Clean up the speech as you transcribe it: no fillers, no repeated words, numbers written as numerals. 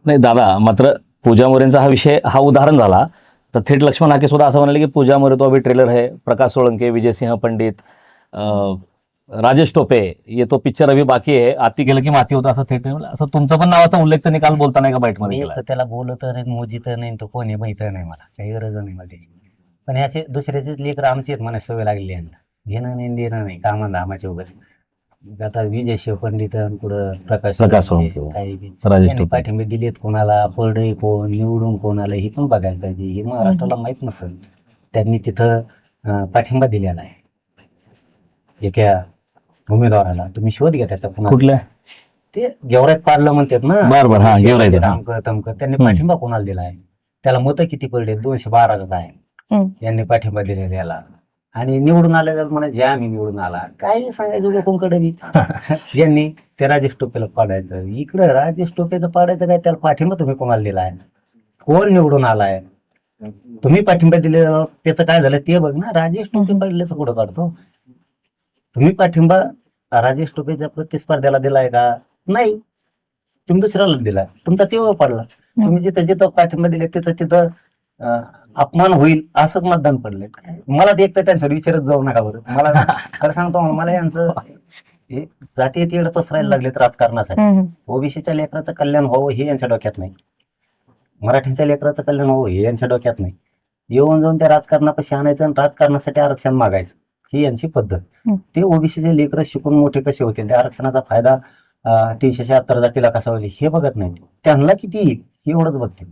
नाही दादा, मात्र पूजा मोरेंचा हा विषय हा उदाहरण झाला, तर थेट लक्ष्मण हाके सुद्धा असं म्हणाले की पूजा मोरे तो अभी ट्रेलर है, प्रकाश सोळंके, विजय सिंह पंडित, राजेश टोपे, ये तो पिक्चर अभी बाकी आहे, आती केलं की माती होतं, असं थेट नाही. असं तुमचा पण नावाचा उल्लेख त्यांनी काल बोलताना एका बाईटमध्ये मी केला. तर त्याला बोलत नाही, मोजित नाही, तो कोणी माहित नाही, मला काही गरज नाही मला त्याची. पण हे असे दुसऱ्याचेच लेकर आमचे आहेत, मला सवय लागली यांना, घेणं नाही देणं नाही, कामा धामाचे वगैरे. आता विजय शिव पंडित आणि पुढं प्रकाश सोळंके, काही बी राजेश त्यांनी टोपे. पाठिंबे दिलेत कोणाला, परडे कोण, निवडून कोणाला, हे पण बघायला पाहिजे. हे महाराष्ट्राला माहित नसेल त्यांनी तिथं पाठिंबा दिलेला आहे एका उमेदवाराला. तुम्ही शोध घ्या त्याचा पुन्हा. कुठल्या? ते गेवरात पाडलं म्हणतात ना, बरं, हा, गेवराईत, हा. तमकं तमकं. त्यांनी पाठिंबा कोणाला दिला आहे? त्याला मतं किती पडले? 212 का काय यांनी पाठिंबा दिलेला याला. आणि निवडून आलेला म्हणायचं या आम्ही निवडून आला, काय सांगायचं लोकांकडे बी. यांनी ते राजेश टोपेला पाडायचं, इकडं राजेश टोपेचं पाडायचं काय, त्याला पाठिंबा तुम्ही कोणाला दिलाय? कोण निवडून आलाय? तुम्ही पाठिंबा दिलेला, त्याचं काय झालं ते बघ ना. राजेश टोपे पाडल्याचं कुठं काढतो? तुम्ही पाठिंबा राजेश टोपेच्या प्रतिस्पर्ध्याला दिलाय का? नाही, तुम्ही दुसऱ्याला दिलाय, तुमचा तेव्हा पडला. तुम्ही जिथं जिथं पाठिंबा दिले तिथं तिथं अपमान होईल असंच मतदान पडलंय. मला ते एक तर त्यांच्यावर विचारत जाऊ नका बरं. मला खरं सांगतो, मला यांचं हे जातीय तेढ पसरायला लागलेत राजकारणासाठी. ओबीसीच्या लेकराचं कल्याण व्हावं हे यांच्या डोक्यात नाही, मराठ्यांच्या लेकराचं कल्याण व्हावं हे यांच्या डोक्यात नाही. येऊन जाऊन त्या राजकारणापाशी आणायचं आणि राजकारणासाठी आरक्षण मागायचं, ही यांची पद्धत. ते ओबीसीचे लेकर शिकून मोठे कसे होतील, त्या आरक्षणाचा फायदा 376 जातीला कसा होईल हे बघत नाही. त्यांना किती एवढंच बघतील.